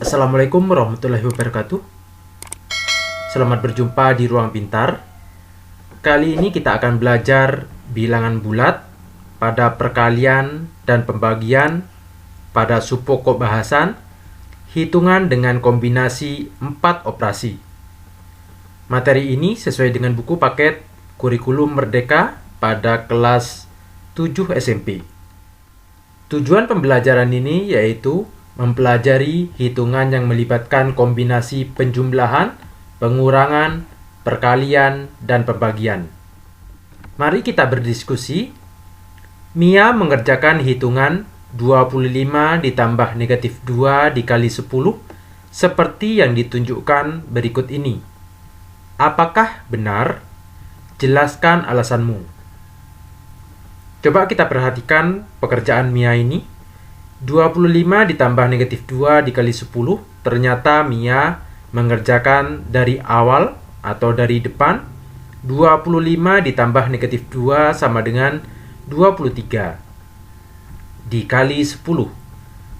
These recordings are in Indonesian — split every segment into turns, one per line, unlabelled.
Assalamualaikum warahmatullahi wabarakatuh. Selamat berjumpa di Ruang Pintar. Kali ini kita akan belajar bilangan bulat pada perkalian dan pembagian, pada subpokok bahasan, hitungan dengan kombinasi 4 operasi. Materi ini sesuai dengan buku paket Kurikulum Merdeka pada kelas 7 SMP. Tujuan pembelajaran ini yaitu mempelajari hitungan yang melibatkan kombinasi penjumlahan, pengurangan, perkalian, dan pembagian. Mari kita berdiskusi. Mia mengerjakan hitungan 25 ditambah negatif 2 dikali 10 seperti yang ditunjukkan berikut ini. Apakah benar? Jelaskan alasanmu. Coba kita perhatikan pekerjaan Mia ini. 25 ditambah negatif 2 dikali 10, ternyata Mia mengerjakan dari awal atau dari depan. 25 ditambah negatif 2 sama dengan 23. Dikali 10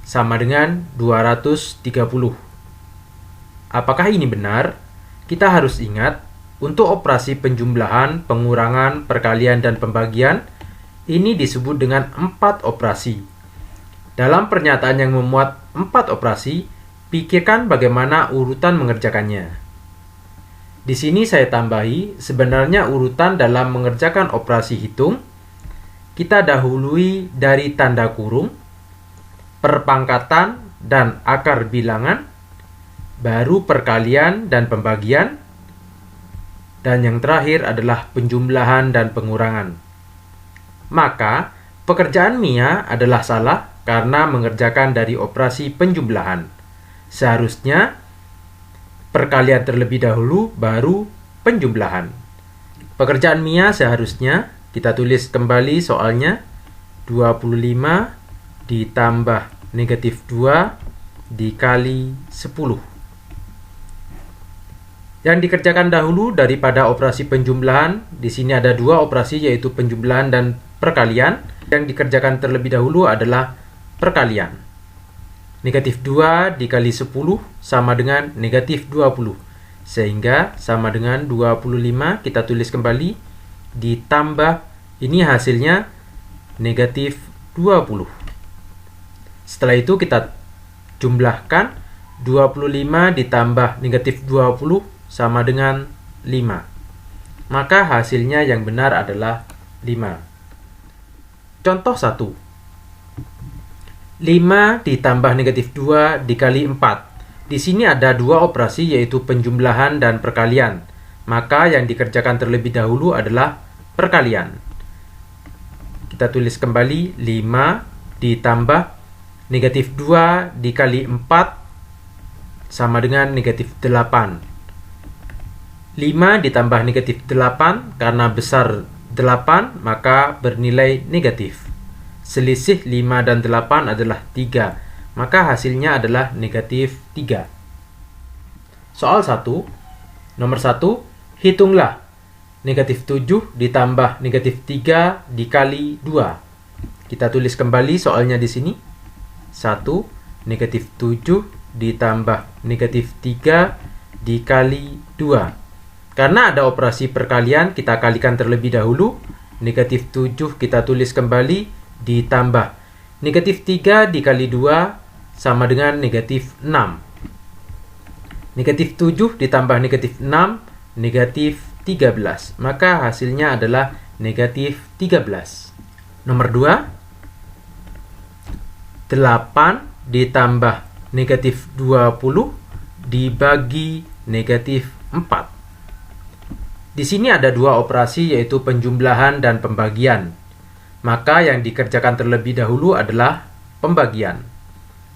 sama dengan 230. Apakah ini benar? Kita harus ingat, untuk operasi penjumlahan, pengurangan, perkalian, dan pembagian, ini disebut dengan 4 operasi. Dalam pernyataan yang memuat 4 operasi, pikirkan bagaimana urutan mengerjakannya. Di sini saya tambahi, sebenarnya urutan dalam mengerjakan operasi hitung, kita dahului dari tanda kurung, perpangkatan, dan akar bilangan, baru perkalian dan pembagian, dan yang terakhir adalah penjumlahan dan pengurangan. Maka, pekerjaan Mia adalah salah karena mengerjakan dari operasi penjumlahan. Seharusnya perkalian terlebih dahulu, baru penjumlahan. Pekerjaan Mia seharusnya, kita tulis kembali soalnya, 25 ditambah negatif 2 dikali 10. Yang dikerjakan dahulu daripada operasi penjumlahan, di sini ada 2 operasi yaitu penjumlahan dan perkalian. Yang dikerjakan terlebih dahulu adalah perkalian. Negatif 2 dikali 10 sama dengan negatif 20. Sehingga sama dengan 25, kita tulis kembali, ditambah, ini hasilnya negatif 20. Setelah itu kita jumlahkan, 25 ditambah negatif 20 sama dengan 5. Maka hasilnya yang benar adalah 5. Contoh 1. 5 ditambah negatif 2 dikali 4. Di sini ada 2 operasi yaitu penjumlahan dan perkalian. Maka yang dikerjakan terlebih dahulu adalah perkalian. Kita tulis kembali 5 ditambah negatif 2 dikali 4 sama dengan negatif 8. 5 ditambah negatif 8 karena besar 8 maka bernilai negatif. Selisih 5 dan 8 adalah 3, maka hasilnya adalah negatif 3. Soal 1, nomor 1, hitunglah negatif 7 ditambah negatif 3 dikali 2. Kita tulis kembali soalnya di sini. 1, negatif 7 ditambah negatif 3 dikali 2. Karena ada operasi perkalian, kita kalikan terlebih dahulu. Negatif 7 kita tulis kembali, ditambah negatif 3 dikali 2 sama dengan negatif 6. Negatif 7 ditambah negatif 6, negatif 13. Maka hasilnya adalah negatif 13. Nomor 2, 8 ditambah negatif 20 dibagi negatif 4. Di sini ada 2 operasi yaitu penjumlahan dan pembagian. Maka yang dikerjakan terlebih dahulu adalah pembagian,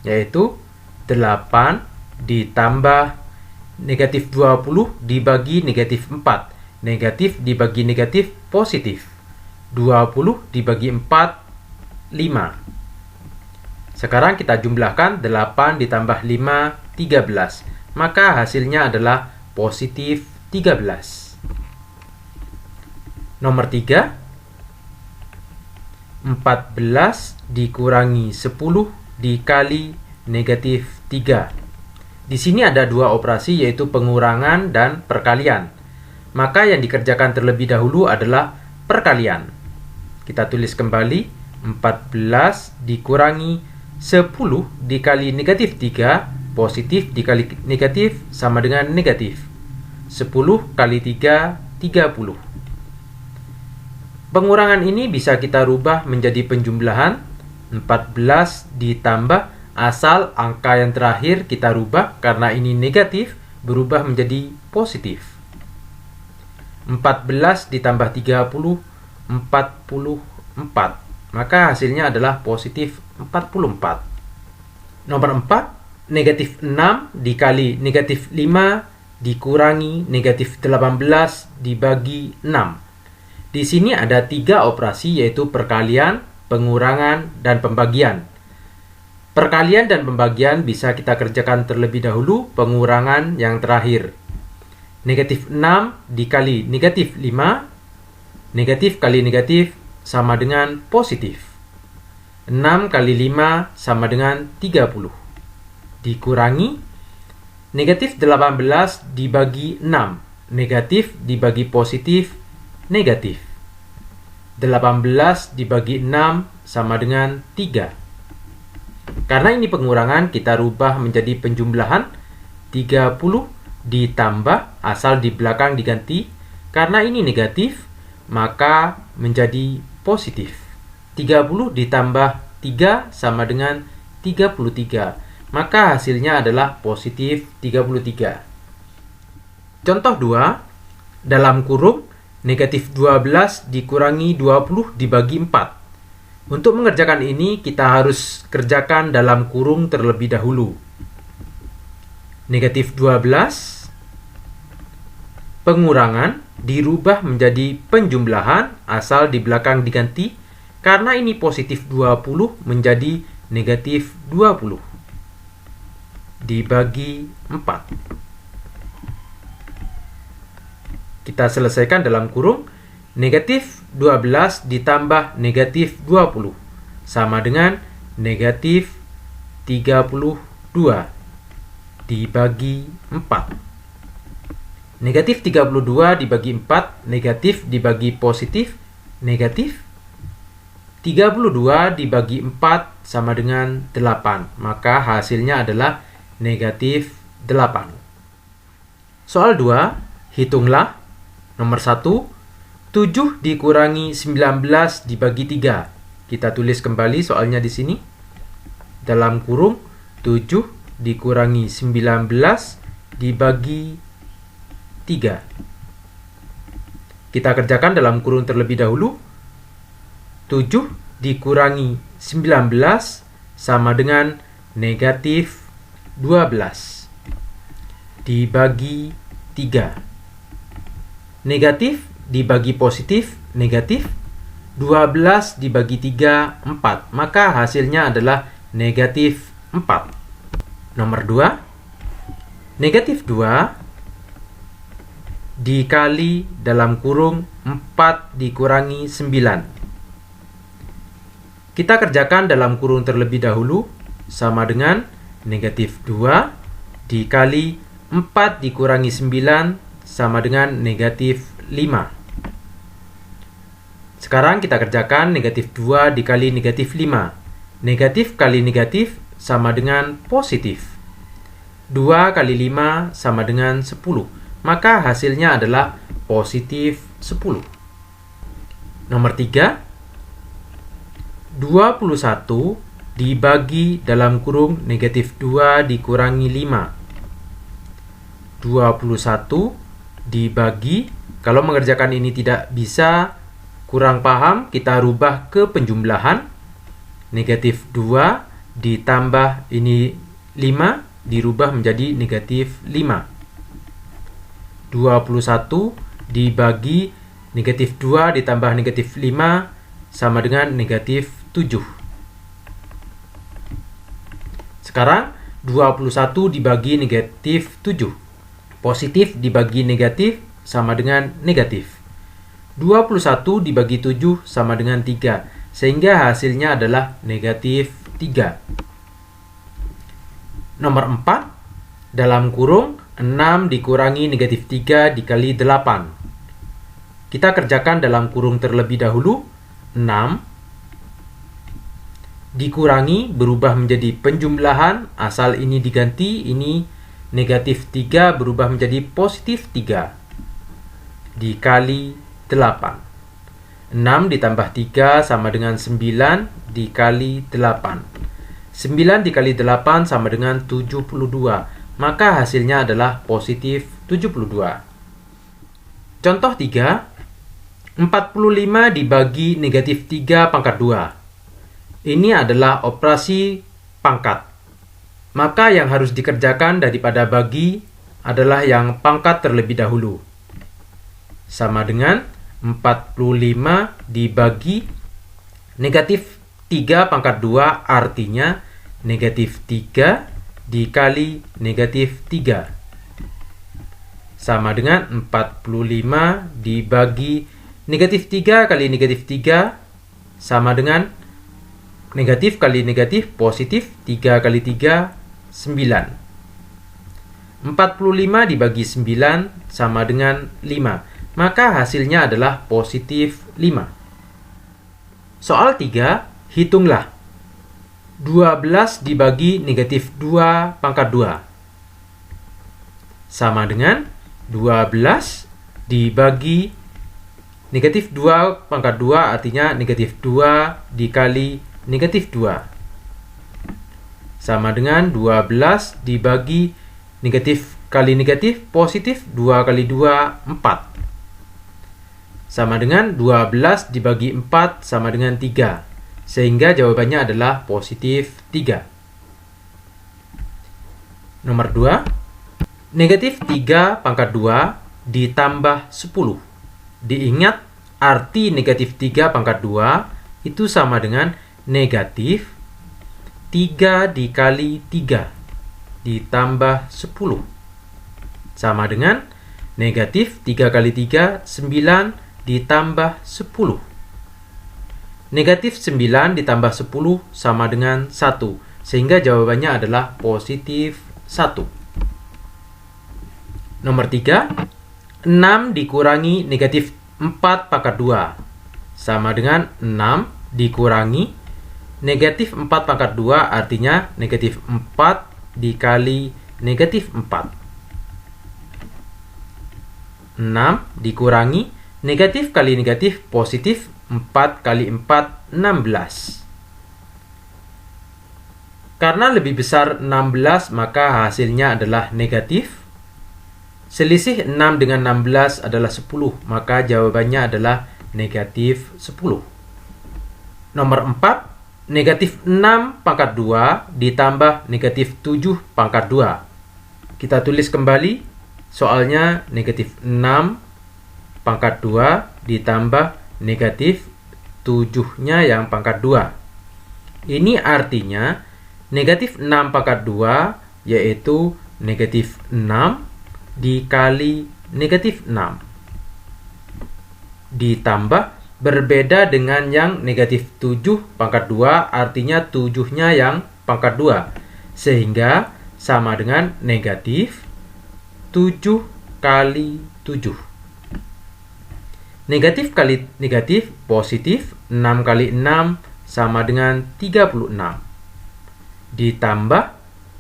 yaitu 8 ditambah negatif 20 dibagi negatif 4. Negatif dibagi negatif positif. 20 dibagi 4, 5. Sekarang kita jumlahkan 8 ditambah 5, 13. Maka hasilnya adalah positif 13. Nomor 3, 14 dikurangi 10 dikali negatif 3. Di sini ada dua operasi yaitu pengurangan dan perkalian. Maka yang dikerjakan terlebih dahulu adalah perkalian. Kita tulis kembali 14 dikurangi 10 dikali negatif 3, positif dikali negatif sama dengan negatif. 10 kali 3, 30. Pengurangan ini bisa kita rubah menjadi penjumlahan. 14 ditambah, asal angka yang terakhir kita rubah karena ini negatif, berubah menjadi positif. 14 ditambah 30, 44. Maka hasilnya adalah positif 44. Nomor 4, negatif 6 dikali negatif 5 dikurangi negatif 18 dibagi 6. Di sini ada 3 operasi yaitu perkalian, pengurangan, dan pembagian. Perkalian dan pembagian bisa kita kerjakan terlebih dahulu, pengurangan yang terakhir. Negatif 6 dikali negatif 5, negatif kali negatif sama dengan positif. 6 kali 5 sama dengan 30. Dikurangi negatif 18 dibagi 6, negatif dibagi positif, negatif. 18 dibagi 6 sama dengan 3. Karena ini pengurangan, kita rubah menjadi penjumlahan. 30 ditambah, asal di belakang diganti. Karena ini negatif, maka menjadi positif. 30 ditambah 3 sama dengan 33. Maka hasilnya adalah positif 33. Contoh 2, dalam kurung negatif 12 dikurangi 20 dibagi 4. Untuk mengerjakan ini, kita harus kerjakan dalam kurung terlebih dahulu. Negatif 12, pengurangan dirubah menjadi penjumlahan, asal di belakang diganti. Karena ini positif 20 menjadi negatif 20. Dibagi 4. Kita selesaikan dalam kurung. Negatif 12 ditambah negatif 20 sama dengan negatif 32 dibagi 4. Negatif 32 dibagi 4, negatif dibagi positif, negatif. 32 dibagi 4 sama dengan 8. Maka hasilnya adalah negatif 8. Soal 2, hitunglah. Nomor 1, 7 dikurangi 19 dibagi 3. Kita tulis kembali soalnya di sini. Dalam kurung 7 dikurangi 19 dibagi 3. Kita kerjakan dalam kurung terlebih dahulu. 7 dikurangi 19 sama dengan negatif 12 dibagi 3. Negatif dibagi positif, negatif. 12 dibagi 3, 4. Maka hasilnya adalah negatif 4. Nomor 2, negatif 2 dikali dalam kurung 4 dikurangi 9. Kita kerjakan dalam kurung terlebih dahulu, sama dengan negatif 2 dikali 4 dikurangi 9 sama dengan negatif 5. Sekarang kita kerjakan negatif 2 dikali negatif 5. Negatif kali negatif sama dengan positif. 2 kali 5 sama dengan 10. Maka hasilnya adalah positif 10. Nomor 3, 21 dibagi dalam kurung negatif 2 dikurangi 5. 21 dibagi, kalau mengerjakan ini tidak bisa, kurang paham, kita rubah ke penjumlahan. Negatif 2 ditambah ini 5 dirubah menjadi negatif 5. 21 dibagi negatif 2 ditambah negatif 5 sama dengan negatif 7. Sekarang 21 dibagi negatif 7. Positif dibagi negatif sama dengan negatif. 21 dibagi 7 sama dengan 3. Sehingga hasilnya adalah negatif 3. Nomor 4, dalam kurung 6 dikurangi negatif 3 dikali 8. Kita kerjakan dalam kurung terlebih dahulu. 6 dikurangi berubah menjadi penjumlahan, asal ini diganti, ini negatif 3 berubah menjadi positif 3 dikali 8. 6 ditambah 3 sama dengan 9 dikali 8. 9 dikali 8 sama dengan 72. Maka hasilnya adalah positif 72. Contoh 3. 45 dibagi negatif 3 pangkat 2. Ini adalah operasi pangkat. Maka yang harus dikerjakan daripada bagi adalah yang pangkat terlebih dahulu. Sama dengan 45 dibagi negatif 3 pangkat 2, artinya negatif 3 dikali negatif 3. Sama dengan 45 dibagi negatif 3 kali negatif 3 sama dengan negatif kali negatif positif 3 kali 3, 9. 45 dibagi 9 sama dengan 5. Maka hasilnya adalah positif 5. Soal 3, hitunglah. 12 dibagi negatif 2 pangkat 2. Sama dengan 12 dibagi negatif 2 pangkat 2, artinya negatif 2 dikali negatif 2. Sama dengan 12 dibagi negatif kali negatif positif 2 kali 2, 4. Sama dengan 12 dibagi 4 sama dengan 3. Sehingga jawabannya adalah positif 3. Nomor 2. Negatif 3 pangkat 2 ditambah 10. Diingat, arti negatif 3 pangkat 2 itu sama dengan negatif 3 dikali 3 ditambah 10. Sama dengan negatif 3 kali 3, 9 ditambah 10. Negatif 9 ditambah 10 sama dengan 1. Sehingga jawabannya adalah positif 1. Nomor 3. 6 dikurangi negatif 4 pangkat 2. Sama dengan 6 dikurangi negatif 4 pangkat 2, artinya negatif 4 dikali negatif 4. 6 dikurangi negatif kali negatif positif 4 kali 4, 16. Karena lebih besar 16, maka hasilnya adalah negatif. Selisih 6 dengan 16 adalah 10, maka jawabannya adalah negatif 10. Nomor 4, negatif 6 pangkat 2 ditambah negatif 7 pangkat 2. Kita tulis kembali, soalnya negatif 6 pangkat 2 ditambah negatif 7-nya yang pangkat 2. Ini artinya negatif 6 pangkat 2 yaitu negatif 6 dikali negatif 6. Ditambah berbeda dengan yang negatif 7 pangkat 2, artinya 7-nya yang pangkat 2. Sehingga sama dengan negatif 7 kali 7. Negatif kali negatif positif, 6 kali 6 sama dengan 36. Ditambah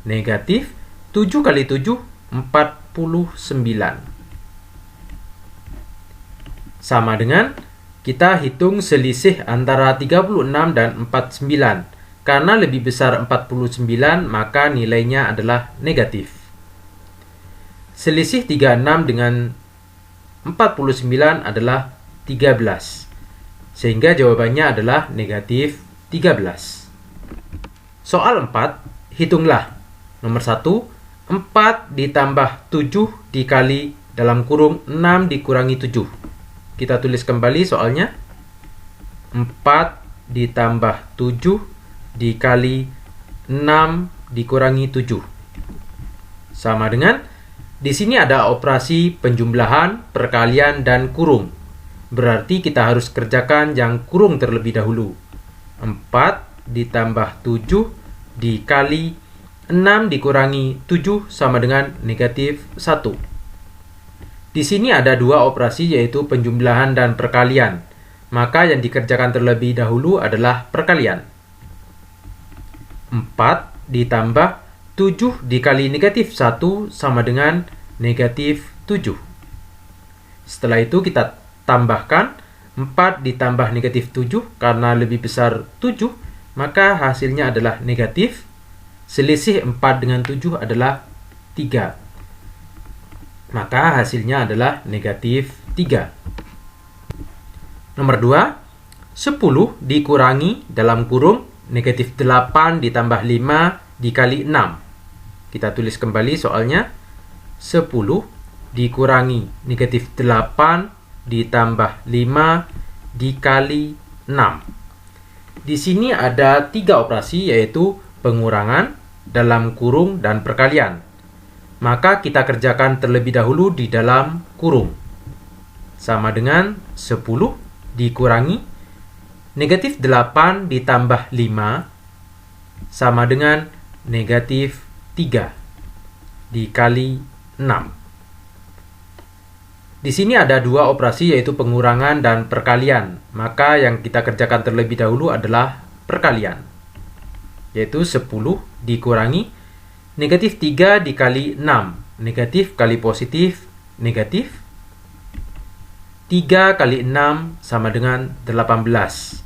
negatif 7 kali 7, 49. Sama dengan kita hitung selisih antara 36 dan 49. Karena lebih besar 49, maka nilainya adalah negatif. Selisih 36 dengan 49 adalah 13. Sehingga jawabannya adalah negatif 13. Soal 4, hitunglah. Nomor 1, 4 ditambah 7 dikali dalam kurung 6 dikurangi 7. Kita tulis kembali soalnya. 4 ditambah 7 dikali 6 dikurangi 7. Sama dengan, di sini ada operasi penjumlahan, perkalian, dan kurung. Berarti kita harus kerjakan yang kurung terlebih dahulu. 4 ditambah 7 dikali 6 dikurangi 7 sama dengan negatif 1. Di sini ada dua operasi yaitu penjumlahan dan perkalian. Maka yang dikerjakan terlebih dahulu adalah perkalian. 4 ditambah 7 dikali negatif 1 sama dengan negatif 7. Setelah itu kita tambahkan 4 ditambah negatif 7 karena lebih besar 7, maka hasilnya adalah negatif. Selisih 4 dengan 7 adalah 3. Maka hasilnya adalah negatif 3. Nomor 2, 10 dikurangi dalam kurung negatif 8 ditambah 5 dikali 6. Kita tulis kembali soalnya. 10 dikurangi negatif 8 ditambah 5 dikali 6. Di sini ada 3 operasi yaitu pengurangan, dalam kurung, dan perkalian. Maka kita kerjakan terlebih dahulu di dalam kurung. Sama dengan 10 dikurangi negatif 8 ditambah 5 sama dengan negatif 3 dikali 6. Di sini ada dua operasi yaitu pengurangan dan perkalian. Maka yang kita kerjakan terlebih dahulu adalah perkalian. Yaitu 10 dikurangi negatif 3 dikali 6. Negatif kali positif, negatif. 3 kali 6 sama dengan 18.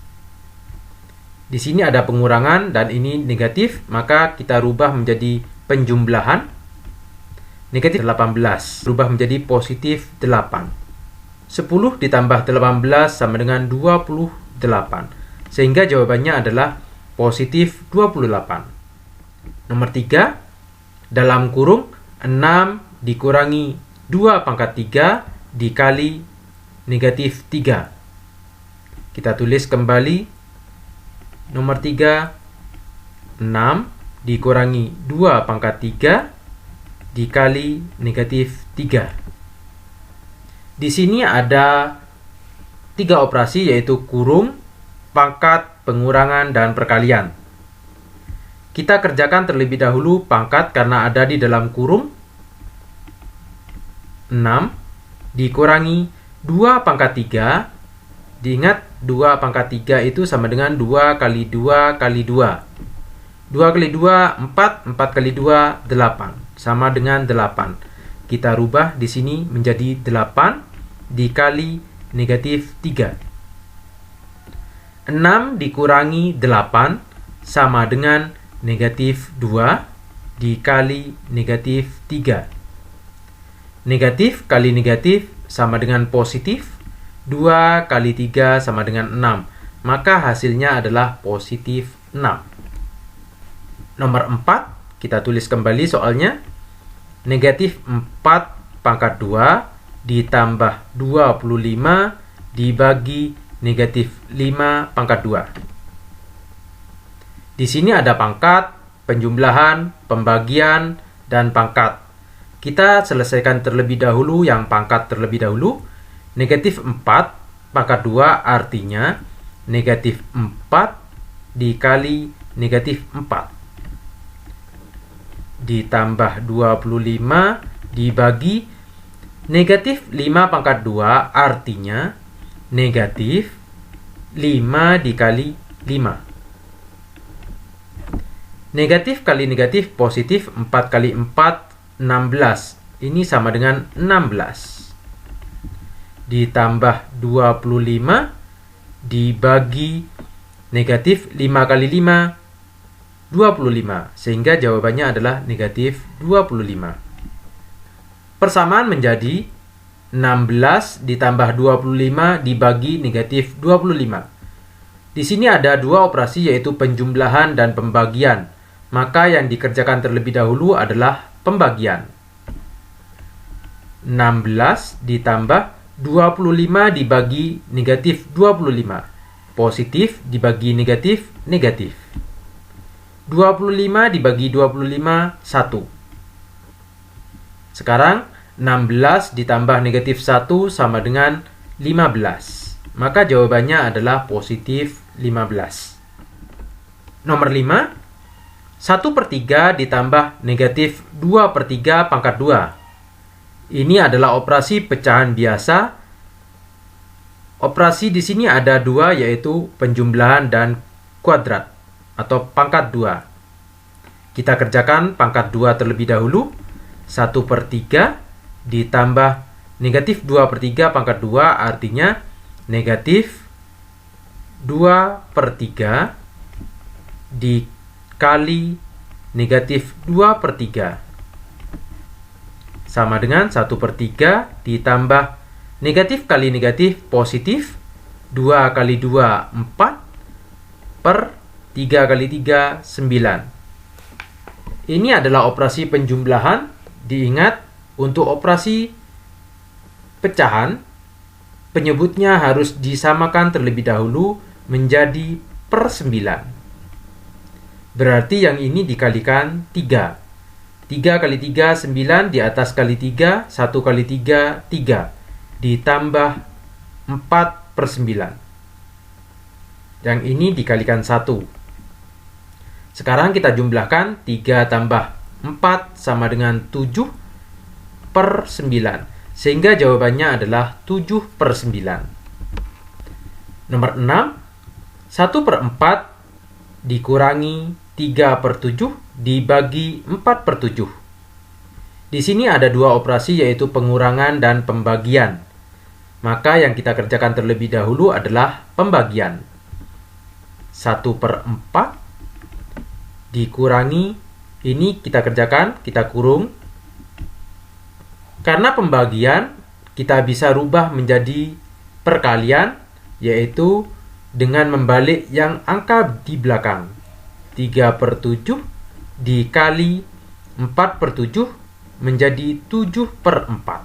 Di sini ada pengurangan dan ini negatif, maka kita rubah menjadi penjumlahan. Negatif 18 rubah menjadi positif 8. 10 ditambah 18 sama dengan 28. Sehingga jawabannya adalah positif 28. Nomor 3, dalam kurung 6 dikurangi 2 pangkat 3 dikali negatif 3. Kita tulis kembali. Nomor 3, 6 dikurangi 2 pangkat 3 dikali negatif 3. Di sini ada 3 operasi yaitu kurung, pangkat, pengurangan, dan perkalian. Kita kerjakan terlebih dahulu pangkat karena ada di dalam kurung. 6 dikurangi 2 pangkat 3. Diingat 2 pangkat 3 itu sama dengan 2 kali 2 kali 2. 2 kali 2, 4. 4 kali 2, 8. Sama dengan 8. Kita rubah di sini menjadi 8 dikali negatif 3. 6 dikurangi 8 sama dengan negatif 2 dikali negatif 3. Negatif kali negatif sama dengan positif. 2 kali 3 sama dengan 6. Maka hasilnya adalah positif 6. Nomor 4, kita tulis kembali soalnya. Negatif 4 pangkat 2 ditambah 25 dibagi negatif 5 pangkat 2. Di sini ada pangkat, penjumlahan, pembagian, dan pangkat. Kita selesaikan terlebih dahulu yang pangkat terlebih dahulu. Negatif 4 pangkat 2 artinya negatif 4 dikali negatif 4. Ditambah 25 dibagi negatif 5 pangkat 2 artinya negatif 5 dikali 5. Negatif kali negatif positif. 4 kali 4, 16. Ini sama dengan 16. Ditambah 25 dibagi negatif 5 kali 5, 25. Sehingga jawabannya adalah negatif 25. Persamaan menjadi 16 ditambah 25 dibagi negatif 25. Di sini ada dua operasi yaitu penjumlahan dan pembagian. Maka yang dikerjakan terlebih dahulu adalah pembagian. 16 ditambah 25 dibagi negatif 25. Positif dibagi negatif, negatif. 25 dibagi 25, 1. Sekarang 16 ditambah negatif 1 sama dengan 15. Maka jawabannya adalah positif 15. Nomor 5. 1/3 ditambah negatif 2/3 pangkat 2. Ini adalah operasi pecahan biasa. Operasi di sini ada dua, yaitu penjumlahan dan kuadrat atau pangkat 2. Kita kerjakan pangkat 2 terlebih dahulu. 1/3 ditambah negatif 2/3 pangkat 2 artinya negatif 2/3 dikali negatif 2/3 sama dengan 1/3 ditambah negatif kali negatif positif 2 kali 2 4 per 3 kali 3 9. Ini adalah operasi penjumlahan. Diingat, untuk operasi pecahan penyebutnya harus disamakan terlebih dahulu menjadi per 9. Berarti yang ini dikalikan 3. 3 kali 3, 9, di atas kali 3, 1 kali 3, 3. Ditambah 4/9. Yang ini dikalikan 1. Sekarang kita jumlahkan 3 tambah 4 sama dengan 7/9. Sehingga jawabannya adalah 7/9. Nomor 6. 1/4 dikurangi 3/7 dibagi 4/7. Di sini ada dua operasi, yaitu pengurangan dan pembagian. Maka yang kita kerjakan terlebih dahulu adalah pembagian. 1/4 dikurangi, ini kita kerjakan, kita kurung. Karena pembagian, kita bisa rubah menjadi perkalian, yaitu dengan membalik yang angka di belakang. 3/7 dikali 4/7 menjadi 7/4.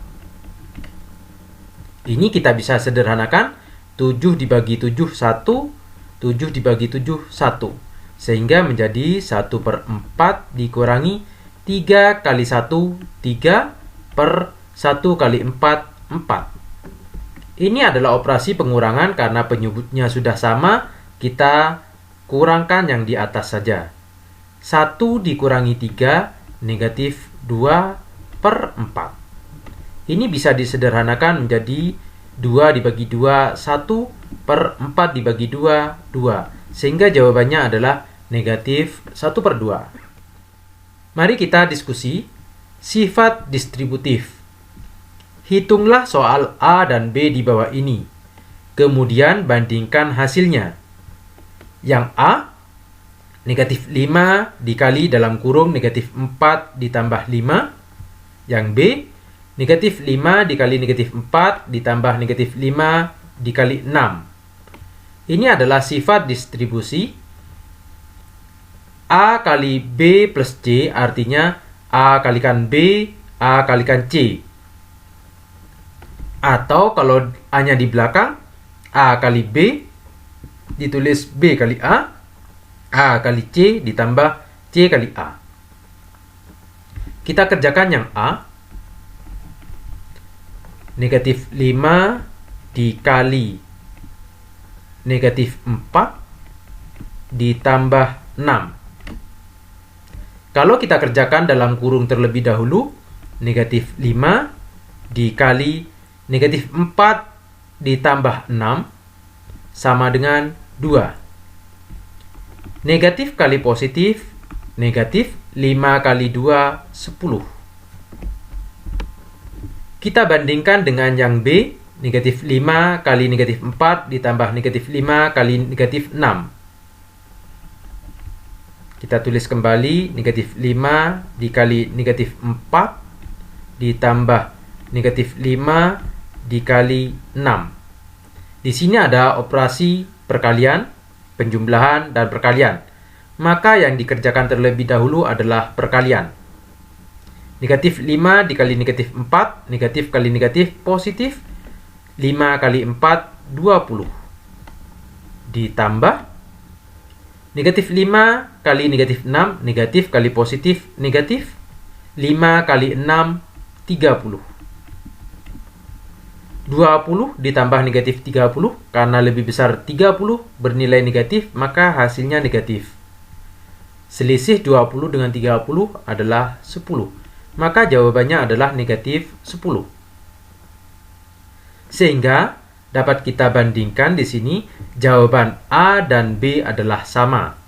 Ini kita bisa sederhanakan. 7 dibagi 7, 1. 7 dibagi 7, 1. Sehingga menjadi 1/4 dikurangi 3 kali 1, 3 per 1 kali 4, 4. Ini adalah operasi pengurangan. Karena penyebutnya sudah sama, kita kurangkan yang di atas saja. 1 dikurangi 3, negatif 2/4. Ini bisa disederhanakan menjadi 2 dibagi 2, 1/4 dibagi 2, 2. Sehingga jawabannya adalah negatif 1/2. Mari kita diskusi sifat distributif. Hitunglah soal A dan B di bawah ini. Kemudian bandingkan hasilnya. Yang A, negatif 5 dikali dalam kurung negatif 4 ditambah 5. Yang B, negatif 5 dikali negatif 4 ditambah negatif 5 dikali 6. Ini adalah sifat distribusi. A kali B plus C artinya A kalikan B, A kalikan C. Atau kalau A-nya di belakang, A kali B, ditulis B kali A kali C ditambah C kali A. Kita kerjakan yang A. Negatif 5 dikali negatif 4 ditambah 6. Kalau kita kerjakan dalam kurung terlebih dahulu, negatif 5 dikali negatif 4 ditambah 6 sama dengan 2. Negatif kali positif, negatif 5 kali 2, 10. Kita bandingkan dengan yang B, negatif 5 kali negatif 4 ditambah negatif 5 kali negatif 6. Kita tulis kembali, negatif 5 dikali negatif 4 ditambah negatif 5 dikali 6. Di sini ada operasi perkalian, penjumlahan, dan perkalian. Maka yang dikerjakan terlebih dahulu adalah perkalian. Negatif 5 dikali negatif 4, negatif kali negatif positif, 5 kali 4, 20. Ditambah negatif 5 kali negatif 6, negatif kali positif, negatif, 5 kali 6, 30. 20 ditambah negatif 30, karena lebih besar 30 bernilai negatif, maka hasilnya negatif. Selisih 20 dengan 30 adalah 10. Maka jawabannya adalah negatif 10. Sehingga dapat kita bandingkan di sini jawaban A dan B adalah sama.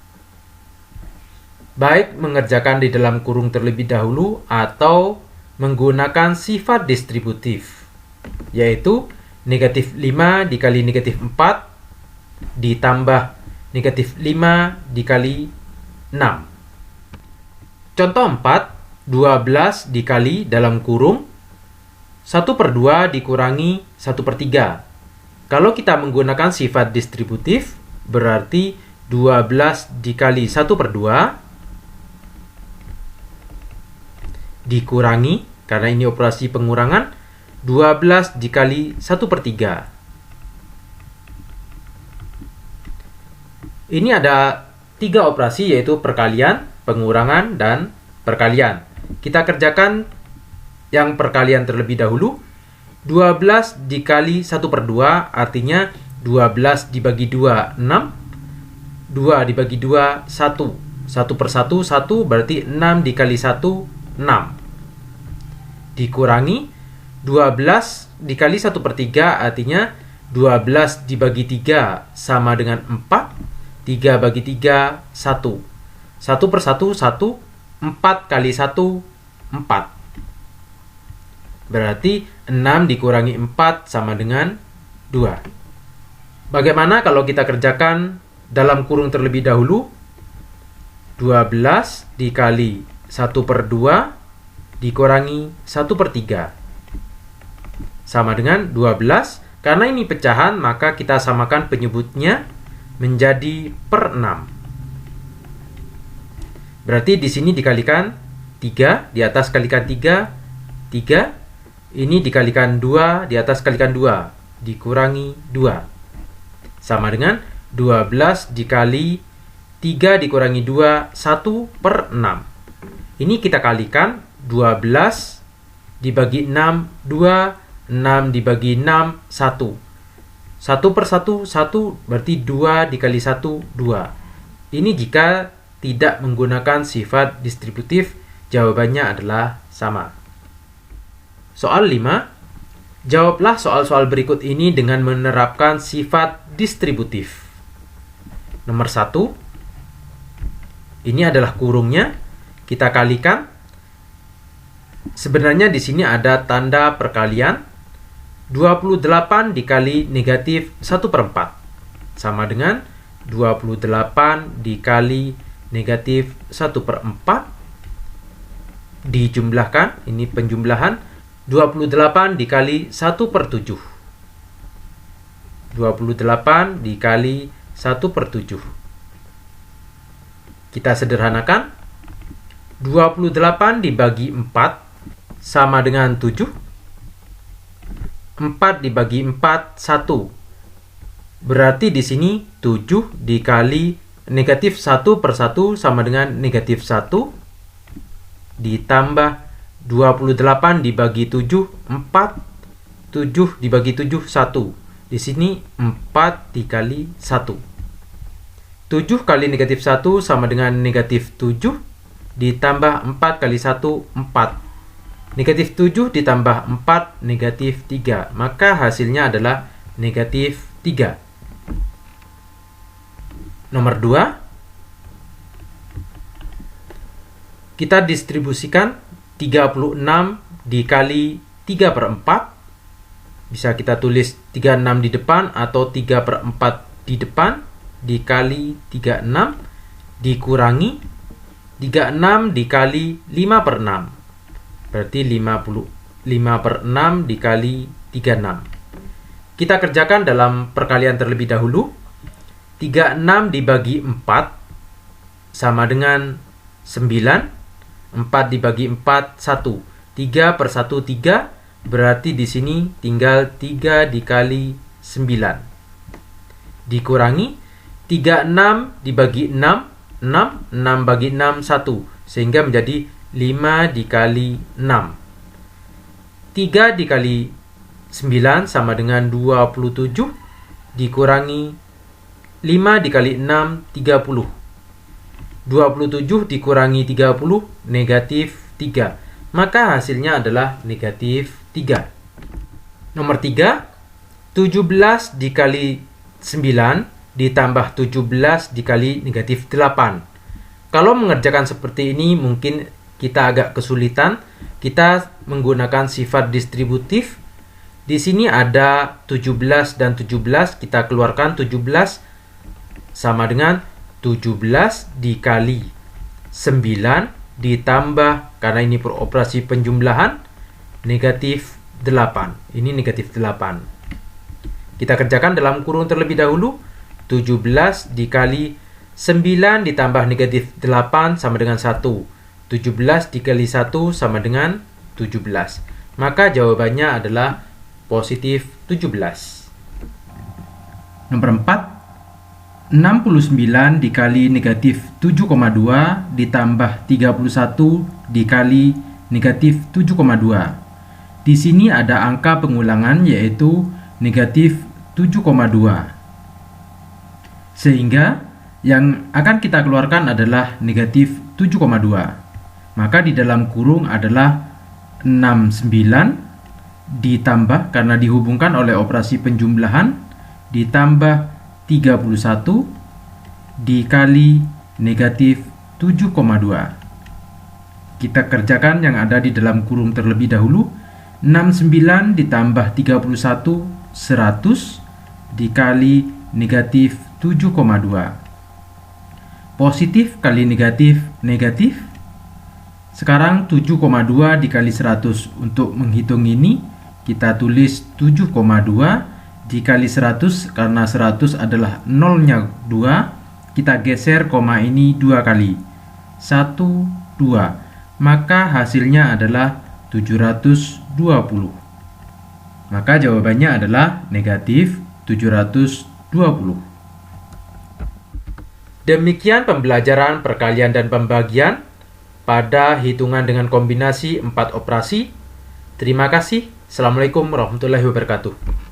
Baik mengerjakan di dalam kurung terlebih dahulu atau menggunakan sifat distributif, yaitu negatif 5 dikali negatif 4 ditambah negatif 5 dikali 6. Contoh 4, 12 dikali dalam kurung 1/2 dikurangi 1/3. Kalau kita menggunakan sifat distributif, berarti 12 dikali 1/2 dikurangi, karena ini operasi pengurangan, 12 dikali 1/3. Ini ada 3 operasi, yaitu perkalian, pengurangan, dan perkalian. Kita kerjakan yang perkalian terlebih dahulu. 12 dikali 1/2 artinya 12 dibagi 2, 6. 2 dibagi 2, 1. 1/1, 1 berarti 6 dikali 1, 6. Dikurangi 12 dikali 1/3 artinya 12 dibagi 3 sama dengan 4. 3 bagi 3, 1. 1/1, 1. 4 kali 1, 4. Berarti 6 dikurangi 4 sama dengan 2. Bagaimana kalau kita kerjakan dalam kurung terlebih dahulu? 12 dikali 1/2 dikurangi 1/3 sama dengan 12. Karena ini pecahan, maka kita samakan penyebutnya menjadi per 6. Berarti di sini dikalikan 3, di atas kalikan 3, 3. Ini dikalikan 2, di atas kalikan 2, dikurangi 2. Sama dengan 12 dikali 3 dikurangi 2, 1/6. Ini kita kalikan 12 dibagi 6, 2. 6 dibagi 6, 1. 1/1, 1 berarti 2 dikali 1, 2. Ini jika tidak menggunakan sifat distributif, jawabannya adalah sama. Soal 5. Jawablah soal-soal berikut ini dengan menerapkan sifat distributif. Nomor 1. Ini adalah kurungnya. Kita kalikan. Sebenarnya di sini ada tanda perkalian. 28 dikali negatif 1/4 sama dengan 28 dikali negatif 1/4 dijumlahkan, ini penjumlahan. 28 dikali 1/7. 28 dikali 1/7. Kita sederhanakan. 28 dibagi 4 sama dengan 7. 4 dibagi 4, 1. Berarti di sini 7 dikali negatif 1/1 sama dengan negatif 1. Ditambah 28 dibagi 7, 4. 7 dibagi 7, 1. Di sini 4 dikali 1. 7 kali negatif 1 sama dengan negatif 7. Ditambah 4 kali 1, 4. Negatif 7 ditambah 4, negatif 3. Maka hasilnya adalah negatif 3. Nomor 2. Kita distribusikan 36 dikali 3/4. Bisa kita tulis 36 di depan atau 3/4 di depan. Dikali 36 dikurangi 36 dikali 5/6. Berarti 5/6 dikali 36. Kita kerjakan dalam perkalian terlebih dahulu. 36 dibagi 4 sama dengan 9. 4 dibagi 4, 1. 3/1, 3. Berarti di sini tinggal 3 dikali 9. Dikurangi 36 dibagi 6, 6. 6 bagi 6, 1. Sehingga menjadi 5 dikali 6. 3 dikali 9 sama dengan 27. Dikurangi 5 dikali 6, 30. 27 dikurangi 30 negatif 3. Maka hasilnya adalah negatif 3. Nomor 3, 17 dikali 9 ditambah 17 dikali negatif 8. Kalau mengerjakan seperti ini mungkin kita agak kesulitan. Kita menggunakan sifat distributif. Di sini ada 17 dan 17, kita keluarkan 17 sama dengan 17 dikali 9 ditambah, karena ini beroperasi penjumlahan, negatif 8. Ini negatif 8. Kita kerjakan dalam kurung terlebih dahulu. 17 dikali 9 ditambah negatif 8 sama dengan 1. 17 dikali 1 sama dengan 17. Maka jawabannya adalah positif 17.
Nomor 4, 69 dikali negatif 7,2 ditambah 31 dikali negatif 7,2. Di sini ada angka pengulangan yaitu negatif 7,2. Sehingga yang akan kita keluarkan adalah negatif 7,2. Maka di dalam kurung adalah 69 ditambah, karena dihubungkan oleh operasi penjumlahan, ditambah 31 dikali negatif 7,2. Kita kerjakan yang ada di dalam kurung terlebih dahulu. 69 ditambah 31, 100 dikali negatif 7,2. Positif kali negatif, negatif. Sekarang 7,2 dikali 100. Untuk menghitung ini, kita tulis 7,2 dikali 100, karena 100 adalah nolnya 2, kita geser koma ini 2 kali. 1, 2. Maka hasilnya adalah 720. Maka jawabannya adalah negatif 720.
Demikian pembelajaran perkalian dan pembagian pada hitungan dengan kombinasi 4 operasi. Terima kasih. Assalamualaikum warahmatullahi wabarakatuh.